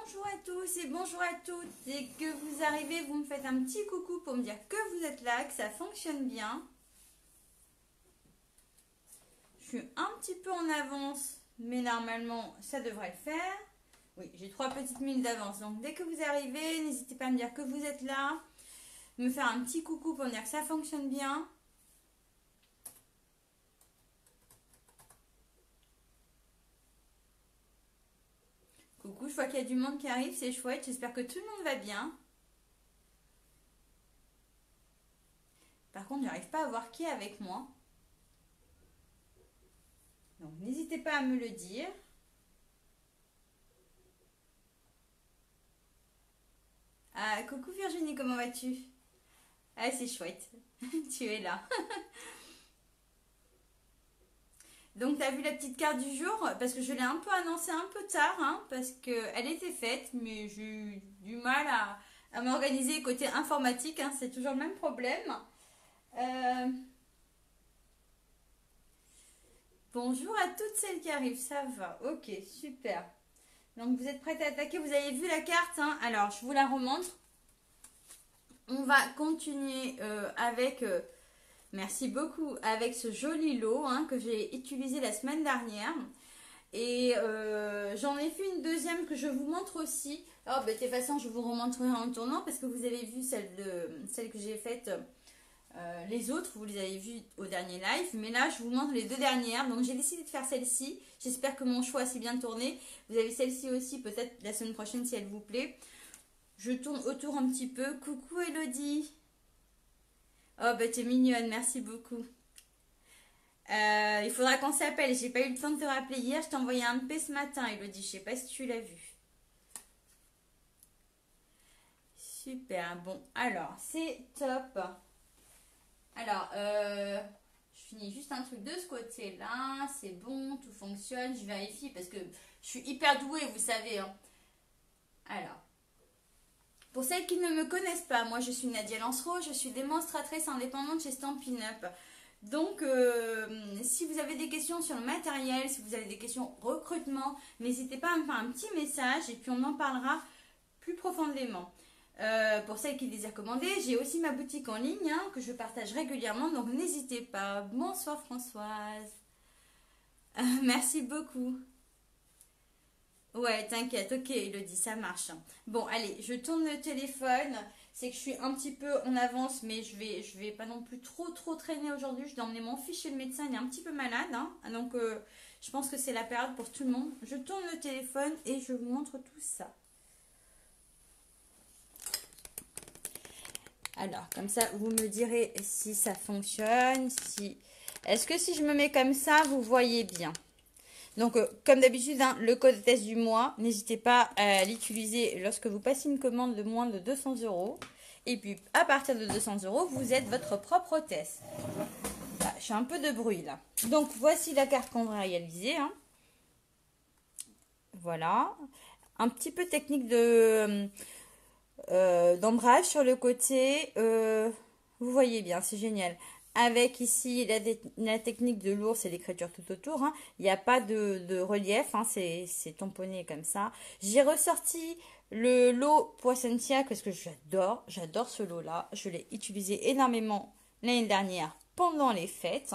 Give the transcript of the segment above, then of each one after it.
Bonjour à tous et bonjour à toutes. Dès que vous arrivez, vous me faites un petit coucou pour me dire que vous êtes là, que ça fonctionne bien. Je suis un petit peu en avance, mais normalement, ça devrait le faire. Oui, j'ai 3 petites minutes d'avance. Donc, dès que vous arrivez, n'hésitez pas à me dire que vous êtes là. Me faire un petit coucou pour me dire que ça fonctionne bien. Coucou, je vois qu'il y a du monde qui arrive, c'est chouette. J'espère que tout le monde va bien. Par contre, je n'arrive pas à voir qui est avec moi. Donc, n'hésitez pas à me le dire. Ah, coucou Virginie, comment vas-tu? Ah, c'est chouette. Tu es là. Donc, tu as vu la petite carte du jour? Parce que je l'ai un peu annoncée un peu tard, hein, parce qu'elle était faite, mais j'ai eu du mal à m'organiser côté informatique, hein, c'est toujours le même problème. Euh, Bonjour à toutes celles qui arrivent, ça va, ok, super. Donc, vous êtes prêtes à attaquer, vous avez vu la carte, hein? Alors, je vous la remontre. On va continuer avec... merci beaucoup avec ce joli lot, hein, que j'ai utilisé la semaine dernière. Et j'en ai fait une deuxième que je vous montre aussi. Oh, bah, de toute façon, je vous remontrerai en tournant parce que vous avez vu celle que j'ai faite. Les autres, vous les avez vues au dernier live. Mais là, je vous montre les deux dernières. Donc, j'ai décidé de faire celle-ci. J'espère que mon choix s'est bien tourné. Vous avez celle-ci aussi, peut-être la semaine prochaine si elle vous plaît. Je tourne autour un petit peu. Coucou Elodie. Oh, bah, t'es mignonne. Merci beaucoup. Il faudra qu'on s'appelle. J'ai pas eu le temps de te rappeler hier. Je t'ai envoyé un MP ce matin, Elodie. Je sais pas si tu l'as vu. Super. Bon, alors, c'est top. Alors, je finis juste un truc de ce côté-là. C'est bon, tout fonctionne. Je vérifie parce que je suis hyper douée, vous savez, hein. Alors, pour celles qui ne me connaissent pas, moi je suis Nadia Lancereau, je suis démonstratrice indépendante chez Stampin' Up. Donc, si vous avez des questions sur le matériel, si vous avez des questions recrutement, n'hésitez pas à me faire un petit message et puis on en parlera plus profondément. Pour celles qui désirent commander, j'ai aussi ma boutique en ligne, hein, que je partage régulièrement, donc n'hésitez pas. Bonsoir Françoise. Merci beaucoup. Ouais, t'inquiète, ok, Elodie, ça marche. Bon, allez, je tourne le téléphone. C'est que je suis un petit peu en avance, mais je vais pas non plus trop traîner aujourd'hui. Je dois emmener mon fils chez le médecin, il est un petit peu malade, hein. Donc, je pense que c'est la période pour tout le monde. Je tourne le téléphone et je vous montre tout ça. Alors, comme ça, vous me direz si ça fonctionne, si... Est-ce que si je me mets comme ça, vous voyez bien? Donc, comme d'habitude, hein, le code test du mois, n'hésitez pas à l'utiliser lorsque vous passez une commande de moins de 200 €. Et puis, à partir de 200 €, vous êtes votre propre test. Là, je fais un peu de bruit, là. Donc, voici la carte qu'on va réaliser, hein. Voilà. Un petit peu technique de... d'embrage sur le côté, vous voyez bien, c'est génial. Avec ici la technique de l'ours et l'écriture tout autour, hein. Il n'y a pas de relief, hein. C'est tamponné comme ça. J'ai ressorti le lot Poisson-Tia parce que j'adore ce lot là. Je l'ai utilisé énormément l'année dernière pendant les fêtes.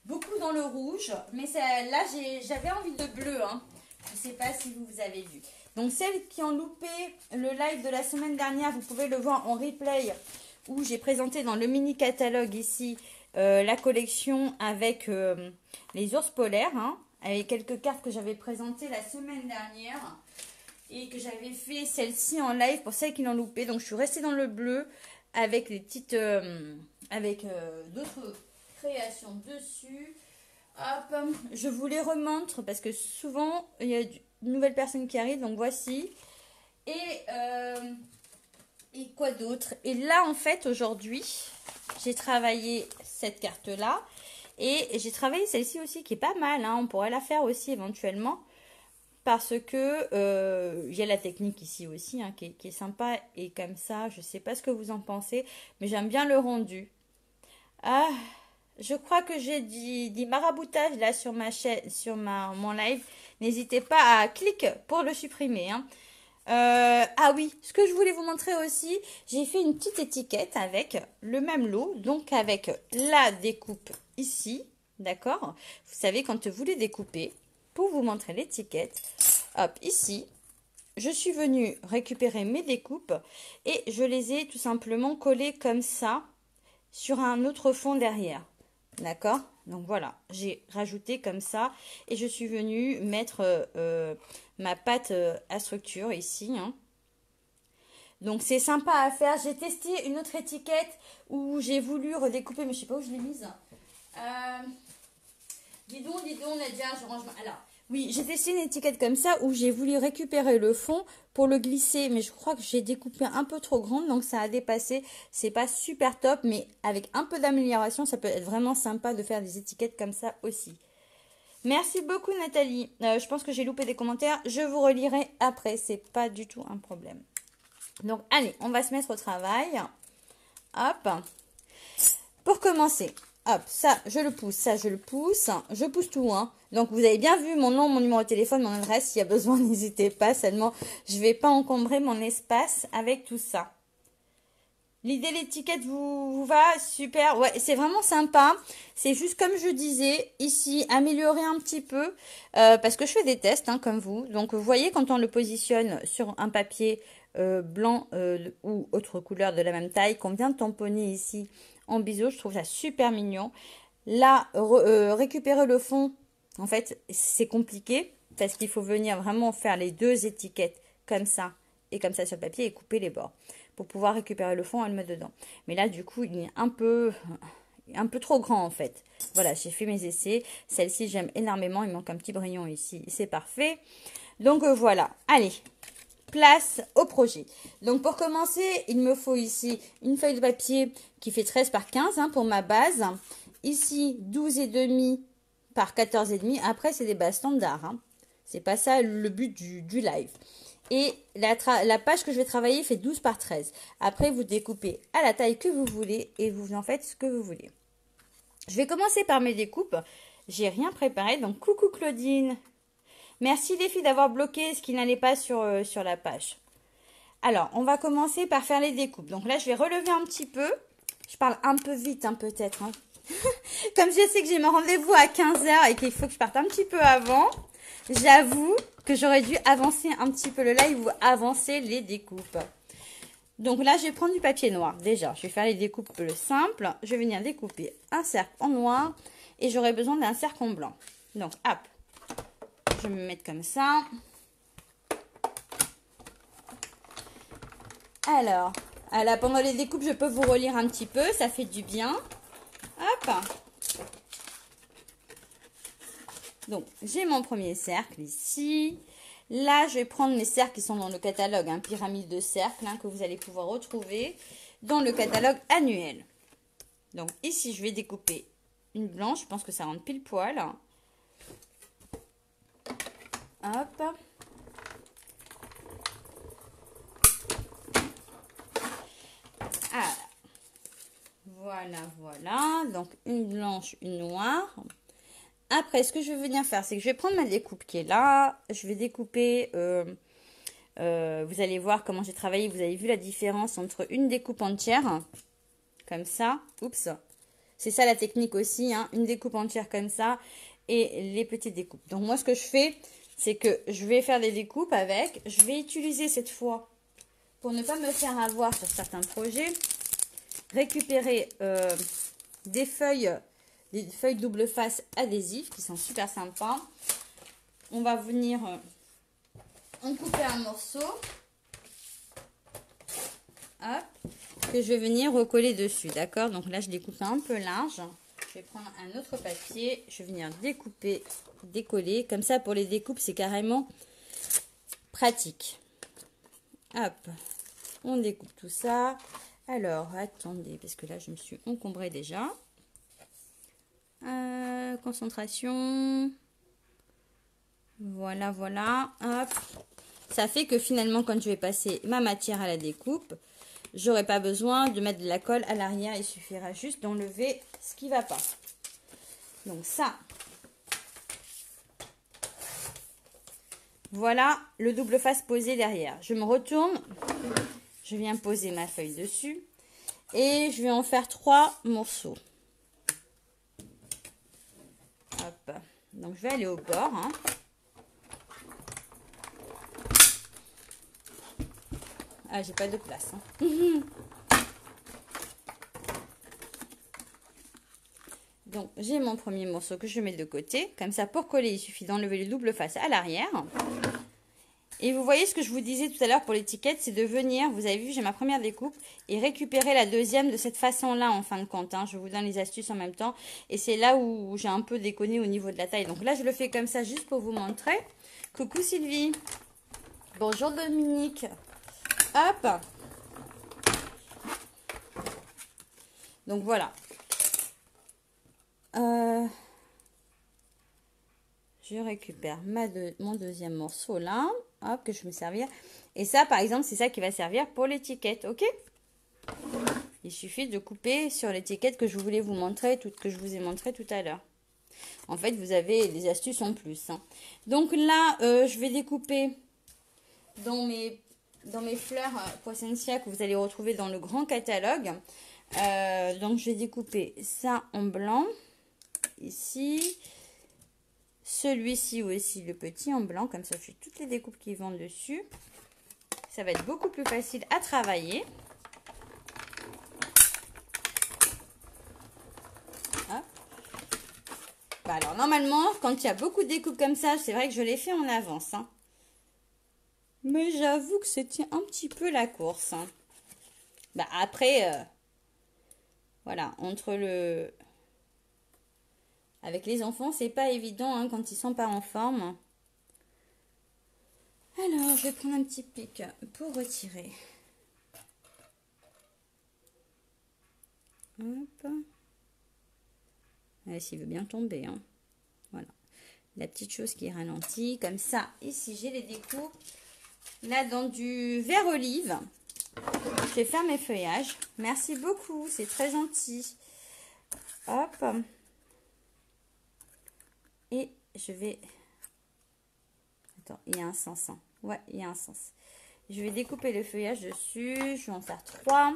Beaucoup dans le rouge, mais là j'avais envie de bleu, hein. Je ne sais pas si vous avez vu. Donc, celles qui ont loupé le live de la semaine dernière, vous pouvez le voir en replay où j'ai présenté dans le mini catalogue ici la collection avec les ours polaires, hein, avec quelques cartes que j'avais présentées la semaine dernière et que j'avais fait celle-ci en live pour celles qui l'ont loupé. Donc, je suis restée dans le bleu avec les petites, avec d'autres créations dessus. Hop, je vous les remontre parce que souvent il y a de nouvelles personnes qui arrivent. Donc voici. Et quoi d'autre? Et là en fait aujourd'hui j'ai travaillé cette carte là. Et j'ai travaillé celle-ci aussi qui est pas mal, hein. On pourrait la faire aussi éventuellement. Parce que il y a la technique ici aussi, hein, qui est sympa. Et comme ça, je sais pas ce que vous en pensez. Mais j'aime bien le rendu. Ah, je crois que j'ai dit maraboutage là sur ma chaîne, sur mon live. N'hésitez pas à cliquer pour le supprimer, hein. Ah oui, ce que je voulais vous montrer aussi, j'ai fait une petite étiquette avec le même lot, donc avec la découpe ici, d'accord? Vous savez, quand vous les découpez, pour vous montrer l'étiquette, hop, ici, je suis venue récupérer mes découpes et je les ai tout simplement collées comme ça sur un autre fond derrière. D'accord? Donc voilà, j'ai rajouté comme ça et je suis venue mettre ma pâte à structure ici. Hein. Donc c'est sympa à faire. J'ai testé une autre étiquette où j'ai voulu redécouper, mais je sais pas où je l'ai mise. Dis donc, Nadia, je range ma... Alors, oui, j'ai testé une étiquette comme ça où j'ai voulu récupérer le fond pour le glisser, mais je crois que j'ai découpé un peu trop grande, donc ça a dépassé. C'est pas super top, mais avec un peu d'amélioration, ça peut être vraiment sympa de faire des étiquettes comme ça aussi. Merci beaucoup, Nathalie. Je pense que j'ai loupé des commentaires. Je vous relirai après, c'est pas du tout un problème. Donc, allez, on va se mettre au travail. Hop. Pour commencer, hop, ça, je le pousse, ça, je le pousse. Je pousse tout, hein. Donc, vous avez bien vu mon nom, mon numéro de téléphone, mon adresse. S'il y a besoin, n'hésitez pas. Seulement, je ne vais pas encombrer mon espace avec tout ça. L'idée, l'étiquette vous va super. Ouais, c'est vraiment sympa. C'est juste comme je disais, ici, améliorer un petit peu. Parce que je fais des tests, hein, comme vous. Donc, vous voyez, quand on le positionne sur un papier blanc ou autre couleur de la même taille, qu'on vient de tamponner ici en biseau, je trouve ça super mignon. Là, récupérer le fond, en fait, c'est compliqué. Parce qu'il faut venir vraiment faire les deux étiquettes comme ça et comme ça sur le papier et couper les bords pour pouvoir récupérer le fond et le mettre dedans. Mais là, du coup, il est un peu trop grand en fait. Voilà, j'ai fait mes essais. Celle-ci, j'aime énormément. Il manque un petit brillon ici. C'est parfait. Donc voilà. Allez, place au projet. Donc pour commencer, il me faut ici une feuille de papier qui fait 13 par 15 hein, pour ma base. Ici, 12,5 par 14,5. Après, c'est des bases standards. Hein. C'est pas ça le but du live. Et la page que je vais travailler fait 12 par 13. Après, vous découpez à la taille que vous voulez et vous en faites ce que vous voulez. Je vais commencer par mes découpes. J'ai rien préparé, donc coucou Claudine. Merci les filles d'avoir bloqué ce qui n'allait pas sur la page. Alors, on va commencer par faire les découpes. Donc là, je vais relever un petit peu. Je parle un peu vite, hein, peut-être. Hein. Comme je sais que j'ai mon rendez-vous à 15 h et qu'il faut que je parte un petit peu avant, j'avoue que j'aurais dû avancer un petit peu le live ou avancer les découpes. Donc là, je vais prendre du papier noir. Déjà, je vais faire les découpes simples. Je vais venir découper un cercle en noir et j'aurai besoin d'un cercle en blanc. Donc, hop, je vais me mettre comme ça. Alors, pendant les découpes, je peux vous relire un petit peu. Ça fait du bien. Hop. Donc, j'ai mon premier cercle ici. Là, je vais prendre mes cercles qui sont dans le catalogue, hein, pyramide de cercles, hein, que vous allez pouvoir retrouver dans le catalogue annuel. Donc, ici, je vais découper une blanche. Je pense que ça rentre pile poil. Hop. Ah, voilà. Donc, une blanche, une noire. Après, ce que je vais venir faire, c'est que je vais prendre ma découpe qui est là. Je vais découper, vous allez voir comment j'ai travaillé. Vous avez vu la différence entre une découpe entière, comme ça. Oups. C'est ça la technique aussi, hein, une découpe entière comme ça et les petites découpes. Donc moi, ce que je fais, c'est que je vais faire des découpes avec. Je vais utiliser cette fois, pour ne pas me faire avoir sur certains projets, récupérer des feuilles double face adhésives qui sont super sympas. On va venir en couper un morceau. Hop, que je vais venir recoller dessus, d'accord? Donc là, je découpe un peu large. Je vais prendre un autre papier. Je vais venir découper, décoller. Comme ça, pour les découpes, c'est carrément pratique. Hop, on découpe tout ça. Alors, attendez, parce que là, je me suis encombrée déjà. Concentration. Voilà. Hop. Ça fait que finalement, quand je vais passer ma matière à la découpe, j'aurai pas besoin de mettre de la colle à l'arrière. Il suffira juste d'enlever ce qui va pas. Donc ça, Voilà le double face posé derrière. Je me retourne, je viens poser ma feuille dessus et je vais en faire 3 morceaux. Hop. Donc je vais aller au bord. Hein. Ah, j'ai pas de place. Hein. Donc j'ai mon premier morceau que je mets de côté. Comme ça, pour coller, il suffit d'enlever le double face à l'arrière. Et vous voyez ce que je vous disais tout à l'heure pour l'étiquette, c'est de venir, vous avez vu, j'ai ma première découpe, et récupérer la deuxième de cette façon-là en fin de compte. Hein. Je vous donne les astuces en même temps. Et c'est là où j'ai un peu déconné au niveau de la taille. Donc là, je le fais comme ça juste pour vous montrer. Coucou Sylvie. Bonjour Dominique. Hop. Donc voilà. Je récupère mon deuxième morceau là. Hop, que je vais me servir. Et ça, par exemple, c'est ça qui va servir pour l'étiquette, ok? Il suffit de couper sur l'étiquette que je voulais vous montrer, que je vous ai montré tout à l'heure. En fait, vous avez des astuces en plus. Hein. Donc là, je vais découper dans mes fleurs Poissensia que vous allez retrouver dans le grand catalogue. Donc, je vais découper ça en blanc. Ici. Celui-ci aussi, le petit en blanc. Comme ça, je fais toutes les découpes qui vont dessus. Ça va être beaucoup plus facile à travailler. Hop. Bah alors, normalement, quand il y a beaucoup de découpes comme ça, c'est vrai que je les fais en avance. Hein. Mais j'avoue que c'était un petit peu la course. Hein. Bah après, voilà, avec les enfants, c'est pas évident hein, quand ils sont pas en forme. Alors, je vais prendre un petit pic pour retirer. Hop. S'il veut bien tomber. Hein. Voilà. La petite chose qui est ralentie. Comme ça, ici, j'ai les découpes. Là, dans du vert olive, je vais faire mes feuillages. Merci beaucoup, c'est très gentil. Hop. Et je vais... Attends, il y a un sens. Hein. Ouais, il y a un sens. Je vais découper le feuillage dessus. Je vais en faire 3.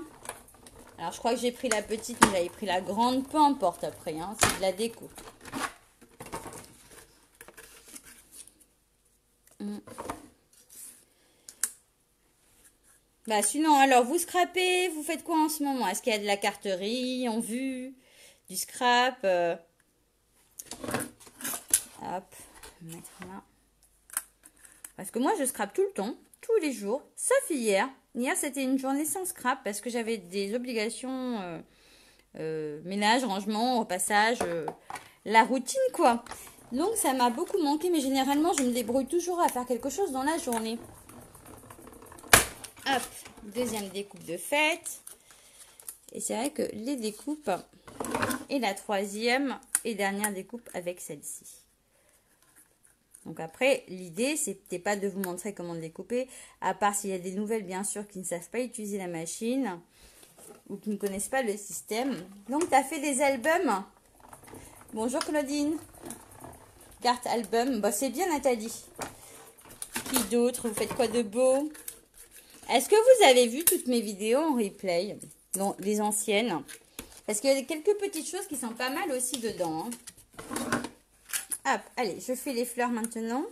Alors, je crois que j'ai pris la petite, mais j'avais pris la grande. Peu importe après, hein, c'est de la découpe. Bah sinon, alors, vous scrapez, vous faites quoi en ce moment? Est-ce qu'il y a de la carterie en vue? Du scrap Hop, mettre là. Parce que moi, je scrape tout le temps, tous les jours, sauf hier. Hier, c'était une journée sans scrap parce que j'avais des obligations ménage, rangement, repassage, la routine, quoi. Donc, ça m'a beaucoup manqué, mais généralement, je me débrouille toujours à faire quelque chose dans la journée. Hop, deuxième découpe de fête. Et c'est vrai que les découpes, et la troisième et dernière découpe avec celle-ci. Donc après, l'idée, c'était pas de vous montrer comment le découper, à part s'il y a des nouvelles, bien sûr, qui ne savent pas utiliser la machine ou qui ne connaissent pas le système. Donc, tu as fait des albums. Bonjour Claudine. Carte album. Bah, c'est bien Nathalie. Qui d'autre? Vous faites quoi de beau? Est-ce que vous avez vu toutes mes vidéos en replay? Non, les anciennes. Parce qu'il y a quelques petites choses qui sont pas mal aussi dedans. Hein. Hop, allez, je fais les fleurs maintenant.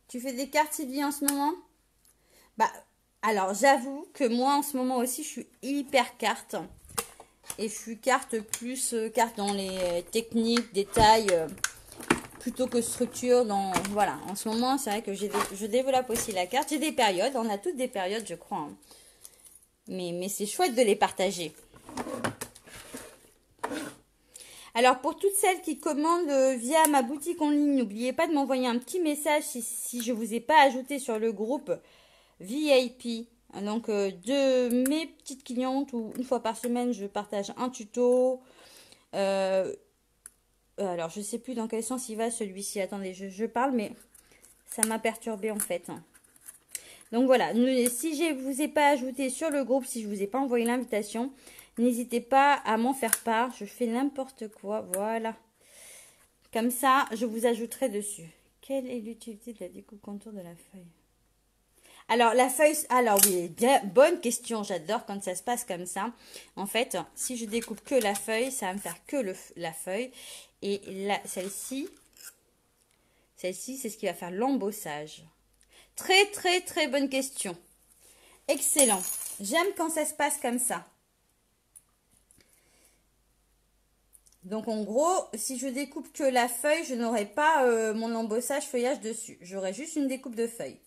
Tu fais des cartes, Sylvie, en ce moment? Bah, alors, j'avoue que moi, en ce moment aussi, je suis hyper carte. Et je suis carte plus carte dans les techniques, détails, plutôt que structure. Voilà, en ce moment, c'est vrai que je développe aussi la carte. J'ai des périodes, on a toutes des périodes, je crois. Hein. Mais c'est chouette de les partager. Alors, pour toutes celles qui commandent via ma boutique en ligne, n'oubliez pas de m'envoyer un petit message si je ne vous ai pas ajouté sur le groupe VIP. Donc, de mes petites clientes, où une fois par semaine, je partage un tuto. Alors, je ne sais plus dans quel sens il va celui-ci. Attendez, je parle, mais ça m'a perturbée en fait. Donc, voilà. Si je ne vous ai pas ajouté sur le groupe, si je ne vous ai pas envoyé l'invitation, N'hésitez pas à m'en faire part. Je fais n'importe quoi. Voilà. Comme ça, je vous ajouterai dessus. Quelle est l'utilité de la découpe contour de la feuille? Alors, la feuille... Alors, oui, bien, bonne question. J'adore quand ça se passe comme ça. En fait, si je découpe que la feuille, ça va me faire que la feuille. Et là, celle-ci, c'est ce qui va faire l'embossage. Très, très, très bonne question. Excellent. J'aime quand ça se passe comme ça. Donc, en gros, si je découpe que la feuille, je n'aurai pas mon embossage feuillage dessus. J'aurai juste une découpe de feuille.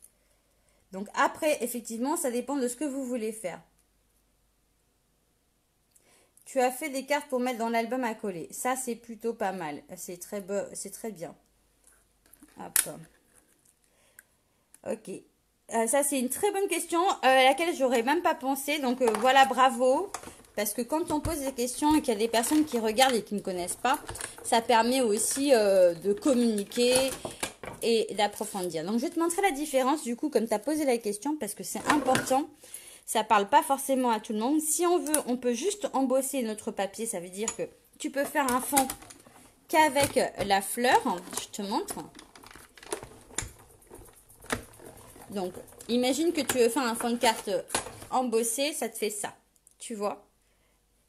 Donc, après, effectivement, ça dépend de ce que vous voulez faire. Tu as fait des cartes pour mettre dans l'album à coller. Ça, c'est plutôt pas mal. C'est très bien. Hop. Ok. Ça, c'est une très bonne question à laquelle j'aurais même pas pensé. Donc, voilà, bravo. Parce que quand on pose des questions et qu'il y a des personnes qui regardent et qui ne connaissent pas, ça permet aussi de communiquer et d'approfondir. Donc, je vais te montrer la différence, du coup, comme tu as posé la question, parce que c'est important. Ça parle pas forcément à tout le monde. Si on veut, on peut juste embosser notre papier. Ça veut dire que tu peux faire un fond qu'avec la fleur. Je te montre. Donc, imagine que tu veux faire un fond de carte embossé, ça te fait ça. Tu vois?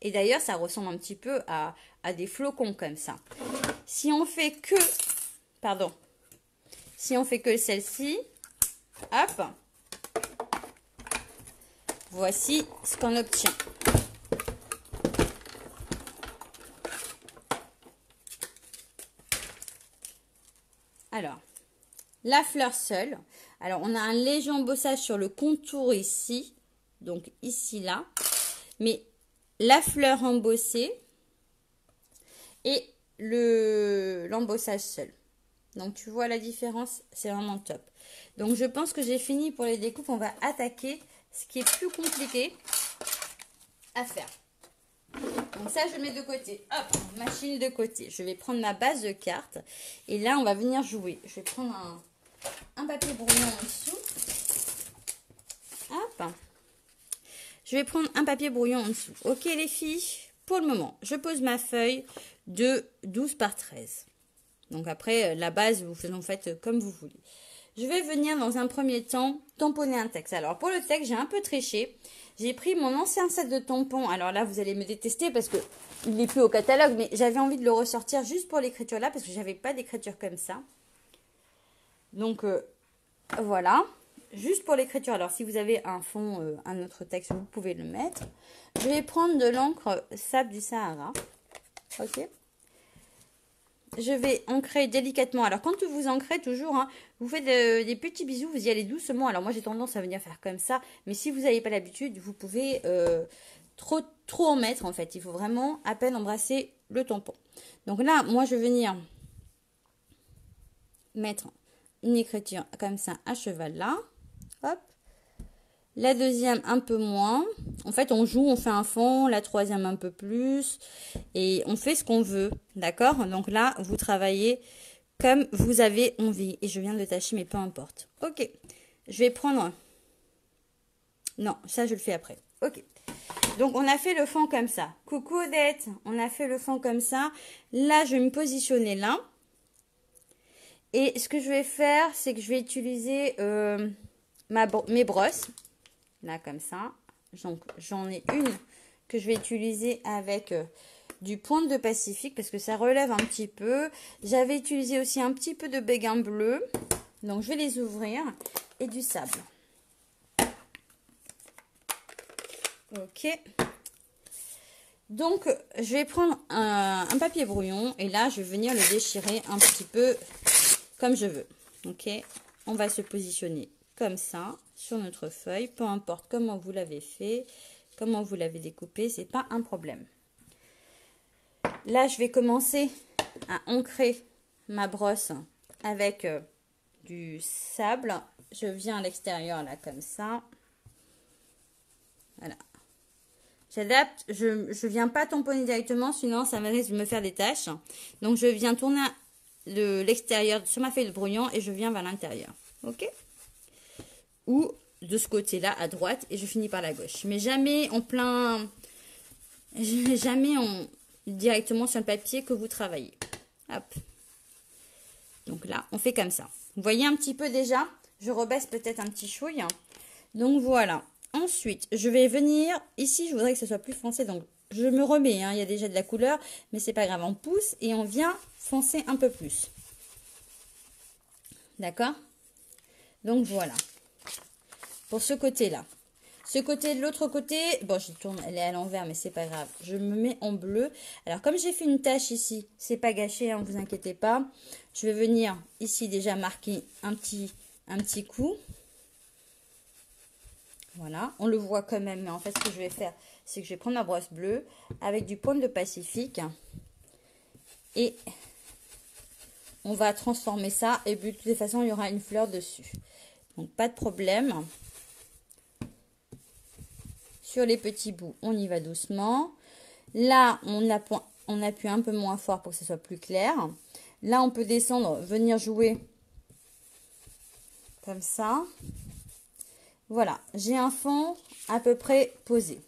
Et d'ailleurs, ça ressemble un petit peu à des flocons comme ça. Si on fait que... Pardon. Si on fait que celle-ci, hop, voici ce qu'on obtient. Alors, la fleur seule. Alors, on a un léger embossage sur le contour ici. Donc, ici, là. Mais la fleur embossée et l'embossage seul. Donc, tu vois la différence, c'est vraiment top. Donc, je pense que j'ai fini pour les découpes. On va attaquer ce qui est plus compliqué à faire. Donc, ça, je mets de côté. Hop, machine de côté. Je vais prendre ma base de cartes. Et là, on va venir jouer. Je vais prendre un papier brouillon en dessous. Hop. Je vais prendre un papier brouillon en dessous. Ok, les filles, pour le moment, je pose ma feuille de 12 par 13. Donc après, la base, vous faites comme vous voulez. Je vais venir dans un premier temps tamponner un texte. Alors pour le texte, j'ai un peu triché. J'ai pris mon ancien set de tampons. Alors là, vous allez me détester parce que il n'est plus au catalogue. Mais j'avais envie de le ressortir juste pour l'écriture là parce que j'avais pas d'écriture comme ça. Donc voilà. Juste pour l'écriture. Alors si vous avez un fond, un autre texte, vous pouvez le mettre. Je vais prendre de l'encre sable du Sahara. Ok. Je vais ancrer délicatement. Alors, quand vous ancrez toujours, hein, vous faites des petits bisous, vous y allez doucement. Alors, moi, j'ai tendance à venir faire comme ça. Mais si vous n'avez pas l'habitude, vous pouvez trop en mettre, en fait. Il faut vraiment à peine embrasser le tampon. Donc là, moi, je vais venir mettre une écriture comme ça à cheval là. Hop. La deuxième un peu moins. En fait, on joue, on fait un fond. La troisième un peu plus. Et on fait ce qu'on veut. D'accord? Donc là, vous travaillez comme vous avez envie. Et je viens de tâcher, mais peu importe. Ok. Je vais prendre... Non, ça, je le fais après. Ok. Donc, on a fait le fond comme ça. Coucou Odette. On a fait le fond comme ça. Là, je vais me positionner là. Et ce que je vais faire, c'est que je vais utiliser mes brosses. Là, comme ça. Donc, j'en ai une que je vais utiliser avec du pointe de Pacifique parce que ça relève un petit peu. J'avais utilisé aussi un petit peu de béguin bleu. Donc, je vais les ouvrir. Et du sable. Ok. Donc, je vais prendre un papier brouillon. Et là, je vais venir le déchirer un petit peu comme je veux. Ok. On va se positionner comme ça sur notre feuille, peu importe comment vous l'avez fait, comment vous l'avez découpé, c'est pas un problème. Là, je vais commencer à ancrer ma brosse avec du sable. Je viens à l'extérieur là comme ça. Voilà. J'adapte, je viens pas tamponner directement, sinon ça risque de me faire des taches. Donc je viens tourner l'extérieur sur ma feuille de brouillon et je viens vers l'intérieur. Ok? Ou de ce côté-là à droite et je finis par la gauche. Mais jamais en plein jamais directement sur le papier que vous travaillez. Hop. Donc là, on fait comme ça. Vous voyez un petit peu déjà, je rebaisse peut-être un petit chouille. Donc voilà. Ensuite, je vais venir, ici, je voudrais que ce soit plus foncé, donc je me remets, hein, il y a déjà de la couleur, mais c'est pas grave, on pousse et on vient foncer un peu plus. D'accord? Donc voilà. Pour ce côté-là. Ce côté, de l'autre côté, bon, je tourne, elle est à l'envers, mais c'est pas grave. Je me mets en bleu. Alors, comme j'ai fait une tache ici, c'est pas gâché, hein, vous inquiétez pas. Je vais venir ici déjà marquer un petit coup. Voilà, on le voit quand même, mais en fait, ce que je vais faire, c'est que je vais prendre ma brosse bleue avec du pointe de Pacifique et on va transformer ça et de toutes les façons, il y aura une fleur dessus. Donc, pas de problème. Sur les petits bouts, on y va doucement. Là, on appuie un peu moins fort pour que ce soit plus clair. Là, on peut descendre, venir jouer comme ça. Voilà, j'ai un fond à peu près posé.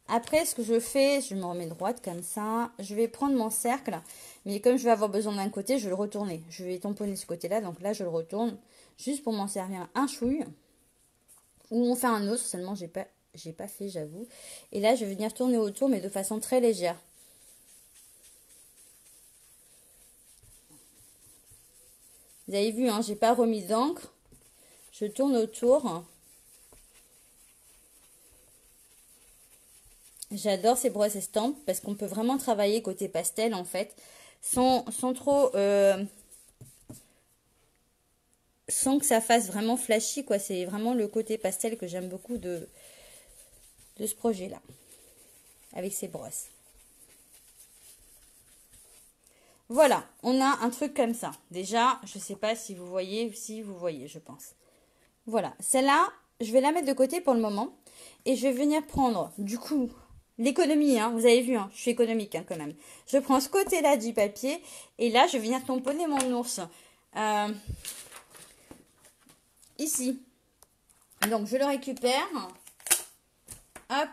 Après, ce que je fais, je me remets droite comme ça. Je vais prendre mon cercle, mais comme je vais avoir besoin d'un côté, je vais le retourner. Je vais tamponner ce côté-là, donc là, je le retourne juste pour m'en servir un chouille. Ou on fait un autre, seulement j'ai pas fait, j'avoue. Et là, je vais venir tourner autour, mais de façon très légère. Vous avez vu, hein, j'ai pas remis d'encre. Je tourne autour. J'adore ces brosses estampes parce qu'on peut vraiment travailler côté pastel en fait, sans trop, sans que ça fasse vraiment flashy quoi. C'est vraiment le côté pastel que j'aime beaucoup de ce projet-là, avec ces brosses. Voilà, on a un truc comme ça. Déjà, je sais pas si vous voyez, je pense. Voilà, celle-là, je vais la mettre de côté pour le moment. Et je vais venir prendre, du coup, l'économie, hein, vous avez vu, hein, je suis économique hein, quand même. Je prends ce côté-là du papier et là, je vais venir tamponner mon ours. Ici. Donc, je le récupère. Hop.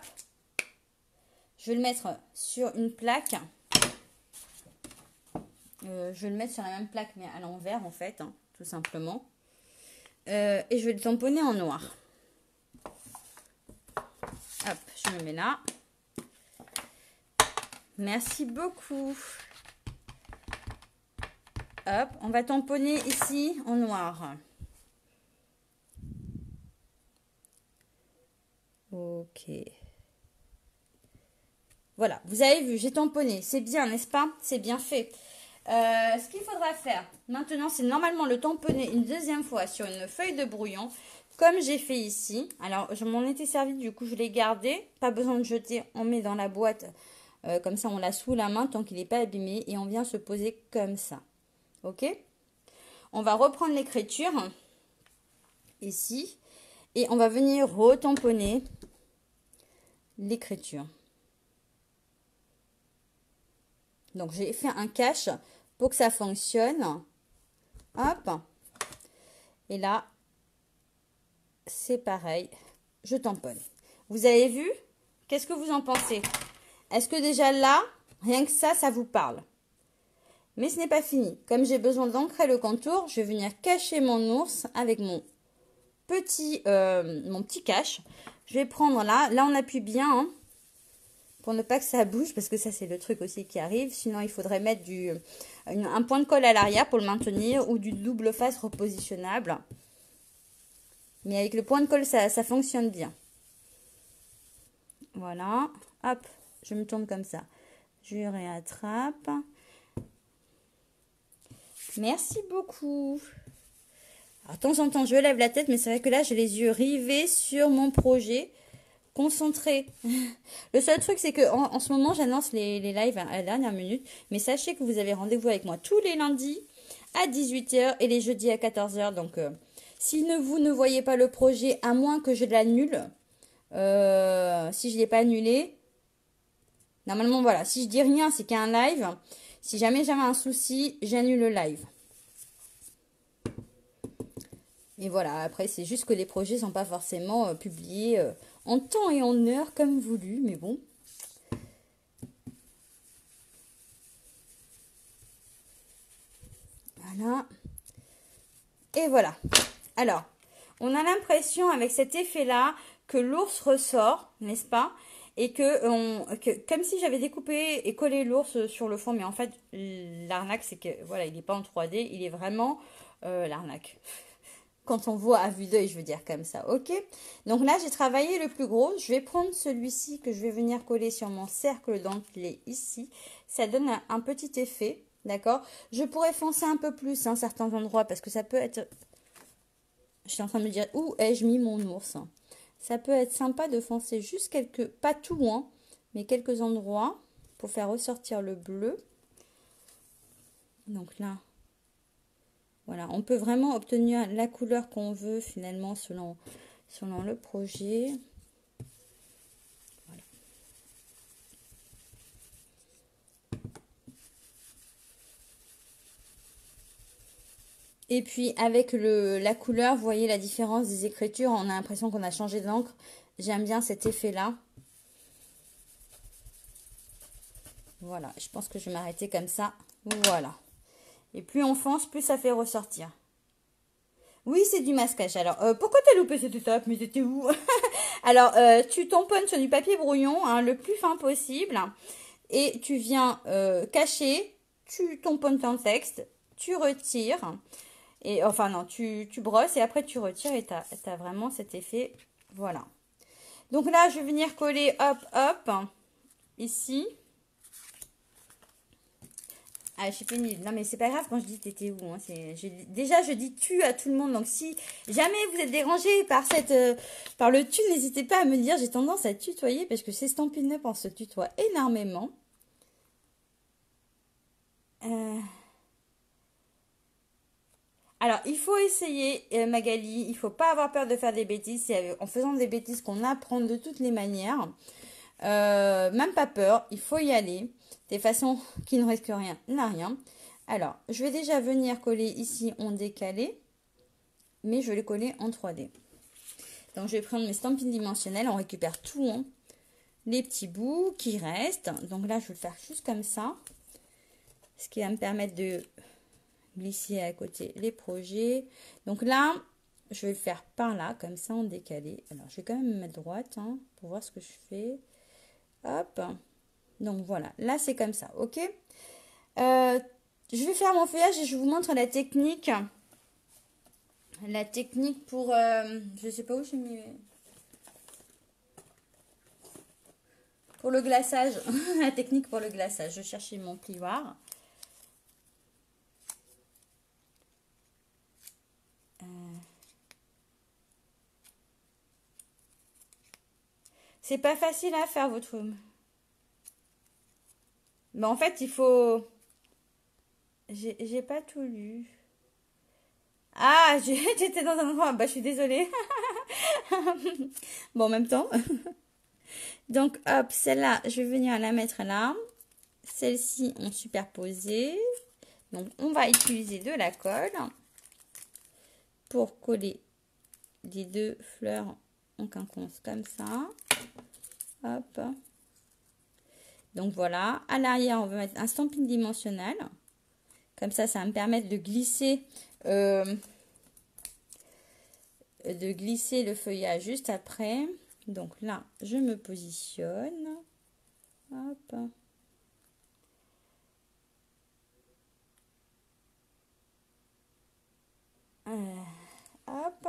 Je vais le mettre sur une plaque. Je vais le mettre sur la même plaque, mais à l'envers, en fait, hein, tout simplement. Et je vais le tamponner en noir. Hop, je me mets là. Merci beaucoup. Hop, on va tamponner ici en noir. Ok. Voilà, vous avez vu, j'ai tamponné. C'est bien, n'est-ce pas? C'est bien fait. Ce qu'il faudra faire maintenant, c'est normalement le tamponner une deuxième fois sur une feuille de brouillon, comme j'ai fait ici. Alors, je m'en étais servi, du coup, je l'ai gardé. Pas besoin de jeter, on met dans la boîte. Comme ça, on l'a sous la main tant qu'il n'est pas abîmé. Et on vient se poser comme ça. Ok? On va reprendre l'écriture ici. Et on va venir retamponner l'écriture. Donc, j'ai fait un cache pour que ça fonctionne. Hop. Et là, c'est pareil. Je tamponne. Vous avez vu? Qu'est-ce que vous en pensez? Est-ce que déjà là, rien que ça vous parle? Mais ce n'est pas fini. Comme j'ai besoin d'ancrer le contour, je vais venir cacher mon ours avec mon petit cache. Je vais prendre là. Là, on appuie bien, hein, pour ne pas que ça bouge, parce que ça, c'est le truc aussi qui arrive. Sinon, il faudrait mettre un point de colle à l'arrière pour le maintenir ou du double face repositionnable. Mais avec le point de colle, ça fonctionne bien. Voilà. Hop, je me tourne comme ça. Je réattrape. Merci beaucoup. Alors, de temps en temps, je lève la tête, mais c'est vrai que là, j'ai les yeux rivés sur mon projet. Concentré. Le seul truc, c'est que en ce moment, j'annonce les lives à la dernière minute. Mais sachez que vous avez rendez-vous avec moi tous les lundis à 18 h et les jeudis à 14 h. Donc, si vous ne voyez pas le projet, à moins que je l'annule, si je ne l'ai pas annulé, normalement, voilà. Si je dis rien, c'est qu'il y a un live. Si jamais j'avais un souci, j'annule le live. Et voilà, après, c'est juste que les projets ne sont pas forcément publiés en temps et en heure comme voulu. Mais bon, Voilà. Et voilà. Alors, on a l'impression avec cet effet-là que l'ours ressort, n'est-ce pas? Et comme si j'avais découpé et collé l'ours sur le fond. Mais en fait, l'arnaque, c'est que, voilà, il n'est pas en 3D. Il est vraiment l'arnaque. Quand on voit à vue d'œil, je veux dire comme ça, ok? Donc là, j'ai travaillé le plus gros. Je vais prendre celui-ci que je vais venir coller sur mon cercle dentelé ici. Ça donne un petit effet, d'accord? Je pourrais foncer un peu plus à certains endroits parce que ça peut être... Je suis en train de me dire, où ai-je mis mon ours? Ça peut être sympa de foncer juste quelques... Pas tout loin, mais quelques endroits pour faire ressortir le bleu. Donc là... Voilà, on peut vraiment obtenir la couleur qu'on veut finalement selon le projet. Voilà. Et puis avec la couleur, vous voyez la différence des écritures. On a l'impression qu'on a changé d'encre. J'aime bien cet effet-là. Voilà, je pense que je vais m'arrêter comme ça. Voilà. Et plus on fonce, plus ça fait ressortir. Oui, c'est du masquage. Alors, pourquoi t'as loupé cette étape? Mais c'était où? Alors, tu tamponnes sur du papier brouillon, hein, le plus fin possible. Et tu viens cacher, tu tamponnes ton texte, tu retires. Et enfin, non, tu brosses et après tu retires et t'as vraiment cet effet. Voilà. Donc là, je vais venir coller, hop, hop, ici. Ah, je suis pénible. Non, mais c'est pas grave quand je dis t'étais où. Hein, déjà, je dis tu à tout le monde. Donc, si jamais vous êtes dérangé par le tu, n'hésitez pas à me dire. J'ai tendance à tutoyer parce que ces Stampin' Up, on se tutoie énormément. Alors, il faut essayer, Magali. Il faut pas avoir peur de faire des bêtises. C'est en faisant des bêtises qu'on apprend de toutes les manières. Même pas peur. Il faut y aller. Des façons qui ne risquent rien n'a rien. Alors, je vais déjà venir coller ici en décalé. Mais je vais les coller en 3D. Donc, je vais prendre mes stampines dimensionnelles. On récupère tout, hein, les petits bouts qui restent. Donc là, je vais le faire juste comme ça. Ce qui va me permettre de glisser à côté les projets. Donc là, je vais le faire par là, comme ça, en décalé. Alors, je vais quand même me mettre droite, hein, pour voir ce que je fais. Hop. Donc voilà, là, c'est comme ça, ok? Je vais faire mon feuillage et je vous montre la technique. La technique pour... je sais pas où j'ai mis... Pour le glaçage. La technique pour le glaçage. Je cherchais mon plioir. C'est pas facile à faire, votre... Mais en fait, il faut... J'ai pas tout lu. Ah, j'étais dans un endroit... Bah, je suis désolée. Bon, en même temps... Donc, hop, celle-là, je vais venir la mettre là. Celle-ci, on superposé. Donc, on va utiliser de la colle pour coller les deux fleurs en quinconce comme ça. Hop. Donc, voilà. À l'arrière, on va mettre un stamping dimensionnel. Comme ça va me permettre de glisser le feuillage juste après. Donc là, je me positionne. Hop. Hop.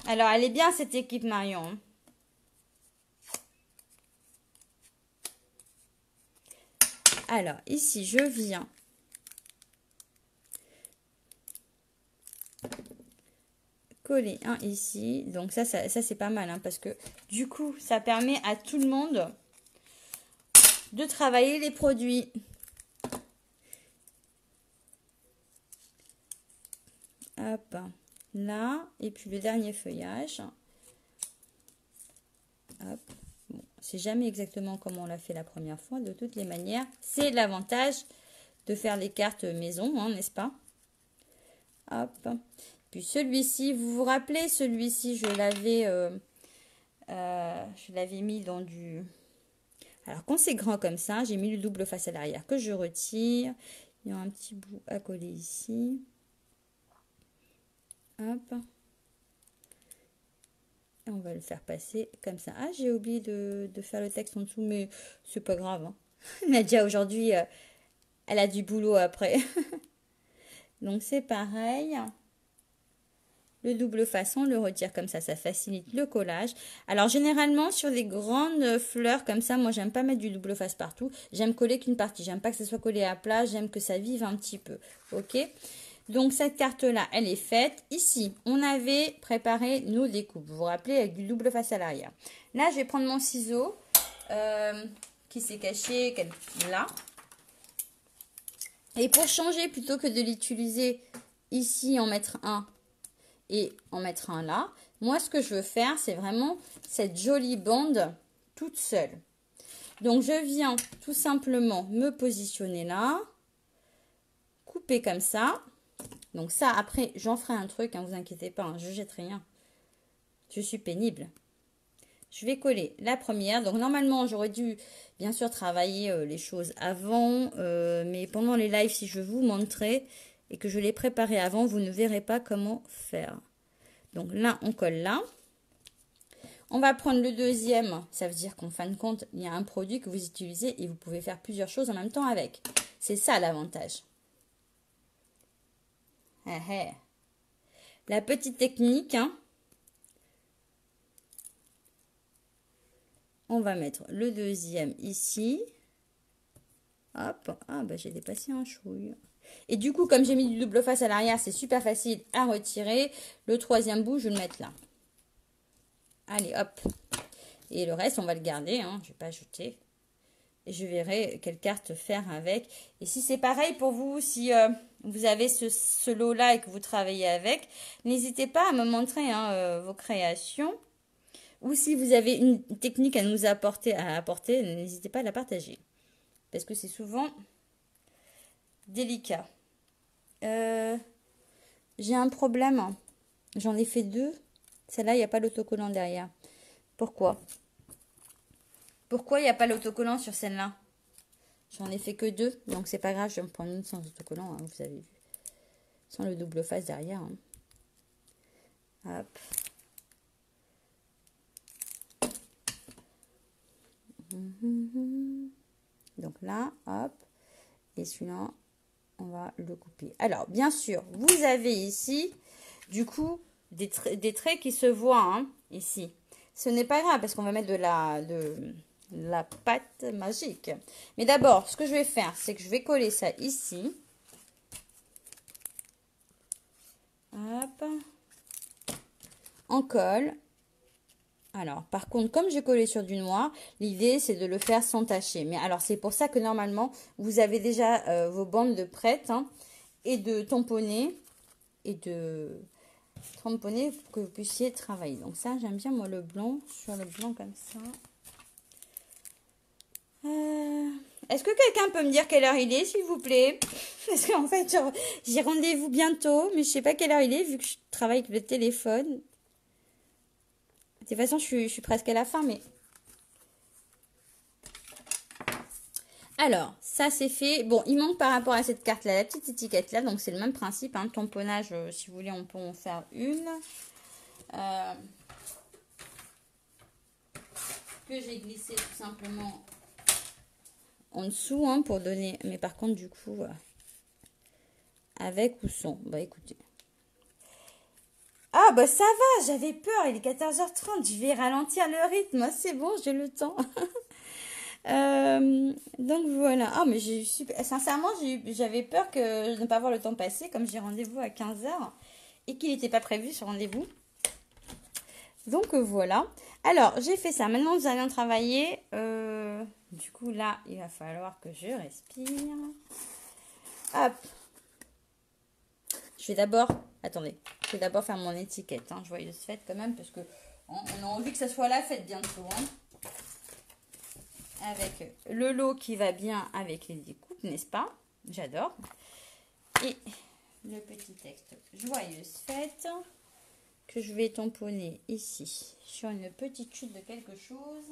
Alors, elle est bien cette équipe Marion. Alors, ici, je viens coller un ici. Donc ça c'est pas mal, hein, parce que du coup, ça permet à tout le monde de travailler les produits. Hop, là. Et puis le dernier feuillage. Hop. Bon, c'est jamais exactement comme on l'a fait la première fois. De toutes les manières, c'est l'avantage de faire les cartes maison, hein, n'est-ce pas? Hop. Puis celui-ci, vous vous rappelez, celui-ci, je l'avais mis dans du... Alors, quand c'est grand comme ça, j'ai mis le double face à l'arrière que je retire. Il y a un petit bout à coller ici. Hop. Et on va le faire passer comme ça. Ah, j'ai oublié de faire le texte en dessous, mais c'est pas grave. Hein. Nadia, aujourd'hui, elle a du boulot après. Donc, c'est pareil. Le double face, on le retire comme ça facilite le collage. Alors, généralement, sur les grandes fleurs comme ça, moi, j'aime pas mettre du double face partout. J'aime coller qu'une partie. J'aime pas que ça soit collé à plat. J'aime que ça vive un petit peu. Ok? Donc, cette carte-là, elle est faite. Ici, on avait préparé nos découpes. Vous vous rappelez, avec du double face à l'arrière. Là, je vais prendre mon ciseau qui s'est caché là. Et pour changer, plutôt que de l'utiliser ici, en mettre un et en mettre un là, moi, ce que je veux faire, c'est vraiment cette jolie bande toute seule. Donc, je viens tout simplement me positionner là, couper comme ça. Donc ça, après, j'en ferai un truc, hein, vous inquiétez pas, hein, je jette rien. Je suis pénible. Je vais coller la première. Donc normalement, j'aurais dû bien sûr travailler les choses avant. Mais pendant les lives, si je veux vous montrer et que je l'ai préparé avant, vous ne verrez pas comment faire. Donc là, on colle là. On va prendre le deuxième. Ça veut dire qu'en fin de compte, il y a un produit que vous utilisez et vous pouvez faire plusieurs choses en même temps avec. C'est ça l'avantage. La petite technique, hein. On va mettre le deuxième ici. Hop. Ah, bah j'ai dépassé un chouille. Et du coup, comme j'ai mis du double face à l'arrière, c'est super facile à retirer. Le troisième bout, je vais le mettre là. Allez, hop. Et le reste, on va le garder. Hein. Je ne vais pas jeter. Et je verrai quelle carte faire avec. Et si c'est pareil pour vous, si vous avez ce lot-là et que vous travaillez avec, n'hésitez pas à me montrer hein, vos créations. Ou si vous avez une technique à nous apporter, n'hésitez pas à la partager. Parce que c'est souvent délicat. J'ai un problème. J'en ai fait 2. Celle-là, il n'y a pas l'autocollant derrière. Pourquoi? Pourquoi il n'y a pas l'autocollant sur celle-là? J'en ai fait que 2. Donc, c'est pas grave. Je vais me prendre une sans autocollant. Hein, vous avez vu. Sans le double face derrière. Hein. Hop. Donc là, hop. Et celui-là, on va le couper. Alors, bien sûr, vous avez ici, du coup, des traits qui se voient, hein, ici. Ce n'est pas grave, parce qu'on va mettre de la pâte magique. Mais d'abord, ce que je vais faire, c'est que je vais coller ça ici. Hop. On colle. Alors, par contre, comme j'ai collé sur du noir, l'idée, c'est de le faire sans tacher. Mais alors, c'est pour ça que normalement, vous avez déjà vos bandes de prêtes hein, et de tamponner pour que vous puissiez travailler. Donc ça, j'aime bien, moi, le blanc, sur le blanc comme ça. Est-ce que quelqu'un peut me dire quelle heure il est, s'il vous plaît? Parce qu'en fait, j'ai rendez-vous bientôt, mais je sais pas quelle heure il est, vu que je travaille avec le téléphone. De toute façon, je suis presque à la fin, mais... Alors, ça c'est fait. Bon, il manque par rapport à cette carte-là, la petite étiquette-là. Donc, c'est le même principe. Hein, tamponnage, si vous voulez, on peut en faire une. Que j'ai glissé tout simplement en dessous hein, pour donner... Mais par contre, du coup, avec ou sans. Bah, écoutez. Ah, bah ça va, j'avais peur. Il est 14h30. Je vais ralentir le rythme. C'est bon, j'ai le temps. Donc voilà. Ah, mais sincèrement, j'avais peur de ne pas voir le temps passer, comme j'ai rendez-vous à 15h et qu'il n'était pas prévu ce rendez-vous. Donc voilà. Alors, j'ai fait ça. Maintenant, nous allons travailler. Du coup, là, il va falloir que je respire. Hop. Je vais d'abord... Attendez. Je vais d'abord faire mon étiquette. Hein, joyeuse fête quand même, parce que on a envie que ça soit la fête bientôt. Hein. Avec le lot qui va bien avec les découpes, n'est-ce pas? J'adore. Et le petit texte joyeuse fête que je vais tamponner ici sur une petite chute de quelque chose.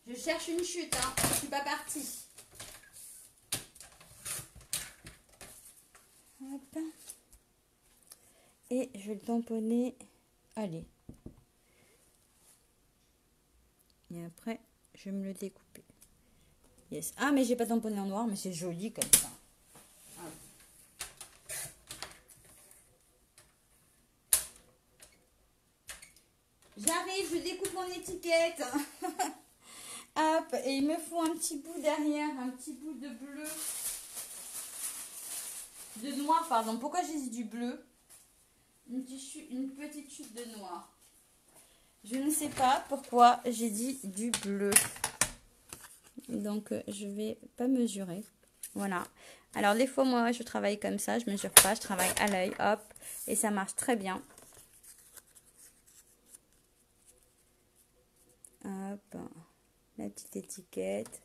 Je cherche une chute, hein. Je suis pas partie. Hop. Et je vais le tamponner. Allez. Et après, je vais me le découper. Yes. Ah, mais j'ai pas tamponné en noir, mais c'est joli comme ça. J'arrive, je découpe mon étiquette. Hop, et il me faut un petit bout derrière, un petit bout de bleu. De noir, pardon. Pourquoi j'ai dit du bleu? Une petite chute de noir. Je ne sais pas pourquoi j'ai dit du bleu. Donc, je vais pas mesurer. Voilà. Alors, des fois, moi, je travaille comme ça. Je mesure pas, je travaille à l'œil. Hop. Et ça marche très bien. Hop. La petite étiquette.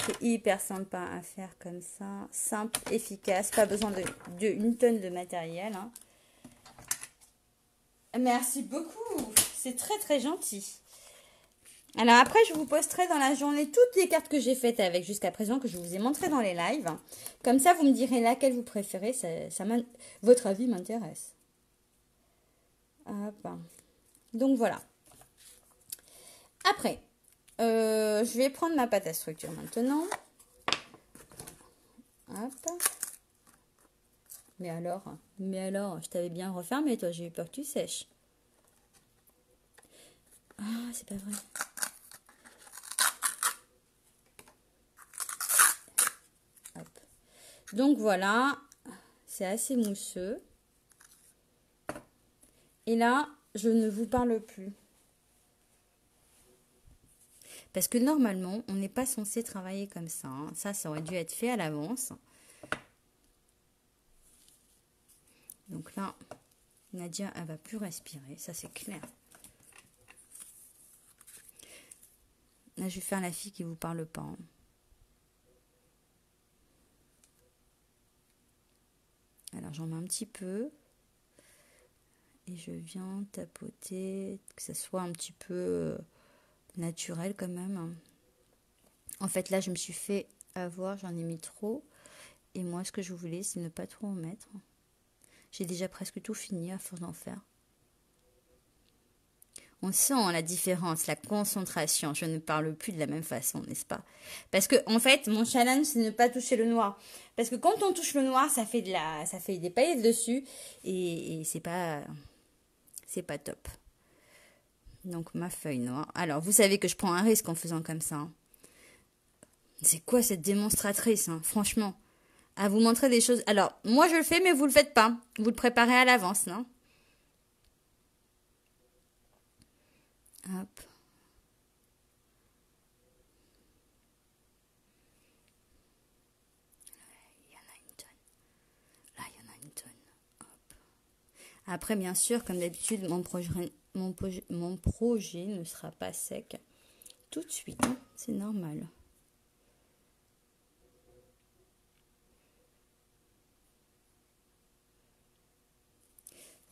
C'est hyper sympa à faire comme ça. Simple, efficace. Pas besoin d'une tonne de matériel. Hein. Merci beaucoup. C'est très, très gentil. Alors après, je vous posterai dans la journée toutes les cartes que j'ai faites avec jusqu'à présent, que je vous ai montrées dans les lives. Comme ça, vous me direz laquelle vous préférez. Votre avis m'intéresse. Hop. Donc voilà. Après, je vais prendre ma pâte à structure maintenant. Hop. Mais alors, je t'avais bien refermé, toi. J'ai eu peur que tu sèches. Ah, c'est pas vrai. Hop. Donc voilà, c'est assez mousseux. Et là, je ne vous parle plus. Parce que normalement, on n'est pas censé travailler comme ça. Hein. Ça aurait dû être fait à l'avance. Donc là, Nadia, elle va plus respirer. Ça, c'est clair. Là, je vais faire la fille qui ne vous parle pas. Hein. Alors, j'en mets un petit peu. Et je viens tapoter, que ça soit un petit peu naturel quand même. En fait, là, je me suis fait avoir, j'en ai mis trop. Et moi, ce que je voulais, c'est ne pas trop en mettre. J'ai déjà presque tout fini à force d'en faire. On sent la différence, la concentration. Je ne parle plus de la même façon, n'est-ce pas? Parce que, en fait, mon challenge, c'est de ne pas toucher le noir. Parce que quand on touche le noir, ça fait des paillettes dessus. Et c'est pas top. Donc, ma feuille noire. Alors, vous savez que je prends un risque en faisant comme ça. Hein. C'est quoi cette démonstratrice, hein, franchement? À vous montrer des choses. Alors, moi, je le fais, mais vous le faites pas. Vous le préparez à l'avance, non? Hop. Il y en a une tonne. Là, il y en a une tonne. Hop. Après, bien sûr, comme d'habitude, mon projet ne sera pas sec tout de suite. Hein. C'est normal.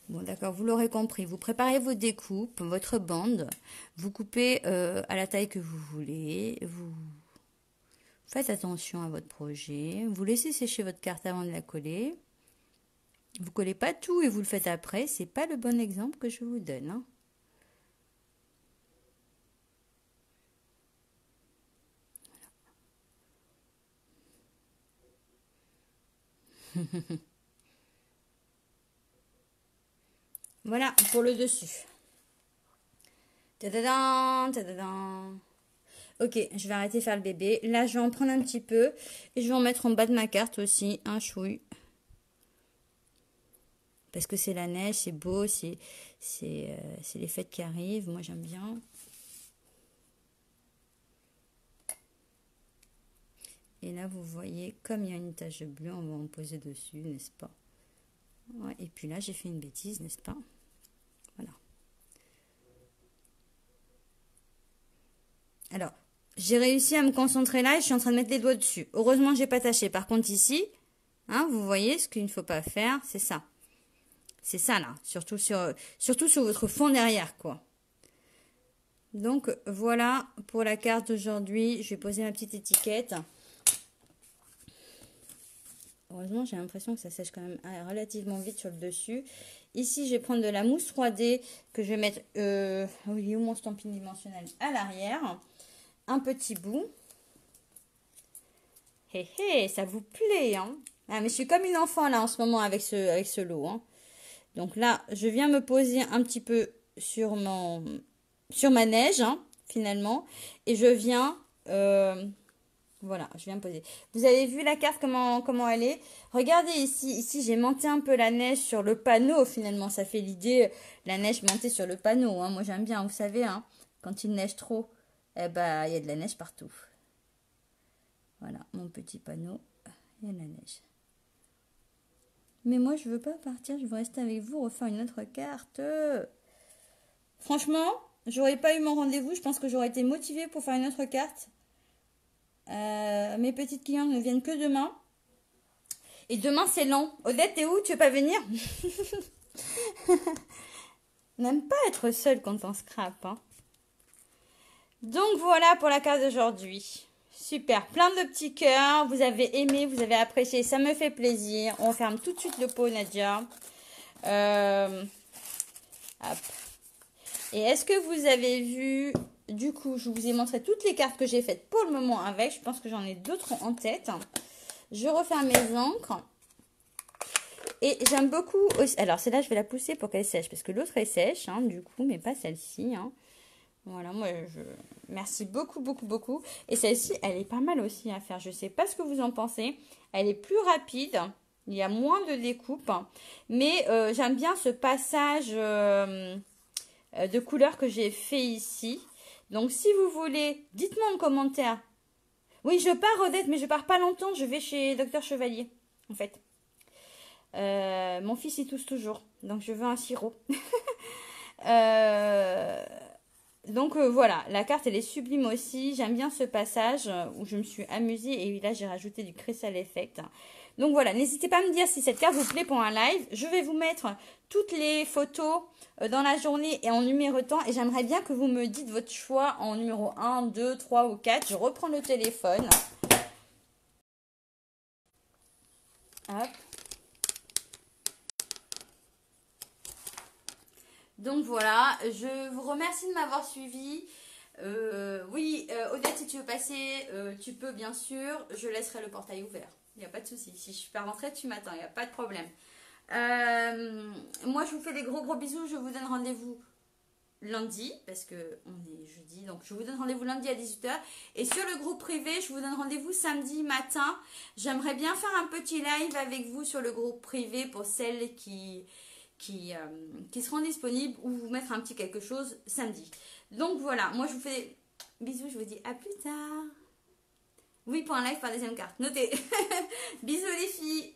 Bon, d'accord, vous l'aurez compris. Vous préparez vos découpes, votre bande. Vous coupez à la taille que vous voulez. Vous faites attention à votre projet. Vous laissez sécher votre carte avant de la coller. Vous collez pas tout et vous le faites après. C'est pas le bon exemple que je vous donne. Hein. Voilà. Voilà pour le dessus. Tadadam, tadadam. Ok, je vais arrêter de faire le bébé. Là, je vais en prendre un petit peu. Et je vais en mettre en bas de ma carte aussi, un chouille. Parce que c'est la neige, c'est beau, c'est les fêtes qui arrivent. Moi, j'aime bien. Et là, vous voyez, comme il y a une tache de bleu, on va en poser dessus, n'est-ce pas? Ouais, et puis là, j'ai fait une bêtise, n'est-ce pas? Voilà. Alors, j'ai réussi à me concentrer là et je suis en train de mettre les doigts dessus. Heureusement, j'ai pas taché. Par contre, ici, hein, vous voyez, ce qu'il ne faut pas faire, c'est ça. C'est ça, là. Surtout sur votre fond derrière, quoi. Donc voilà pour la carte d'aujourd'hui. Je vais poser ma petite étiquette. Heureusement, j'ai l'impression que ça sèche quand même relativement vite sur le dessus. Ici, je vais prendre de la mousse 3D que je vais mettre oui, mon stamping dimensionnel à l'arrière. Un petit bout. Hé hé, ça vous plaît, hein? Ah, mais je suis comme une enfant là en ce moment avec ce lot, hein. Donc là, je viens me poser un petit peu sur ma neige, hein, finalement. Et je viens, voilà, je viens me poser. Vous avez vu la carte, comment elle est? Regardez ici, j'ai monté un peu la neige sur le panneau, finalement. Ça fait l'idée, la neige montée sur le panneau, hein. Moi, j'aime bien, vous savez, hein, quand il neige trop, eh ben, il y a de la neige partout. Voilà, mon petit panneau, il y a de la neige. Mais moi, je veux pas partir, je veux rester avec vous, refaire une autre carte. Franchement, j'aurais pas eu mon rendez-vous, je pense que j'aurais été motivée pour faire une autre carte. Mes petites clientes ne viennent que demain. Et demain, c'est lent. Odette, t'es où? Tu veux pas venir? On n'aime pas être seule quand on scrape, hein. Donc voilà pour la carte d'aujourd'hui. Super, plein de petits cœurs. Vous avez aimé, vous avez apprécié, ça me fait plaisir. On ferme tout de suite le pot, Nadia. Hop. Et est-ce que vous avez vu, du coup, je vous ai montré toutes les cartes que j'ai faites pour le moment avec. Je pense que j'en ai d'autres en tête. Je referme mes encres. Et j'aime beaucoup aussi. Alors, celle-là, je vais la pousser pour qu'elle sèche. Parce que l'autre est sèche, hein, du coup, mais pas celle-ci. Hein. Voilà, moi, merci beaucoup, beaucoup, beaucoup. Et celle-ci, elle est pas mal aussi à faire. Je ne sais pas ce que vous en pensez. Elle est plus rapide. Il y a moins de découpe. Mais j'aime bien ce passage de couleurs que j'ai fait ici. Donc, si vous voulez, dites-moi en commentaire. Oui, je pars, Odette, mais je pars pas longtemps. Je vais chez Docteur Chevalier, en fait. Mon fils y tousse toujours, donc je veux un sirop. Donc voilà, la carte elle est sublime aussi. J'aime bien ce passage où je me suis amusée et là j'ai rajouté du Crystal Effect. Donc voilà, n'hésitez pas à me dire si cette carte vous plaît pour un live. Je vais vous mettre toutes les photos dans la journée et en numérotant. Et j'aimerais bien que vous me dites votre choix en numéro 1, 2, 3 ou 4. Je reprends le téléphone. Hop. Donc voilà, je vous remercie de m'avoir suivi. Oui, Odette, si tu veux passer, tu peux bien sûr. Je laisserai le portail ouvert. Il n'y a pas de souci. Si je ne suis pas rentrée, tu m'attends. Il n'y a pas de problème. Moi, je vous fais des gros gros bisous. Je vous donne rendez-vous lundi, parce que on est jeudi. Donc, je vous donne rendez-vous lundi à 18h. Et sur le groupe privé, je vous donne rendez-vous samedi matin. J'aimerais bien faire un petit live avec vous sur le groupe privé pour celles qui seront disponibles ou vous mettre un petit quelque chose samedi. Donc voilà, moi je vous fais bisous, je vous dis à plus tard. Oui, pour un live par deuxième carte, notez. Bisous les filles.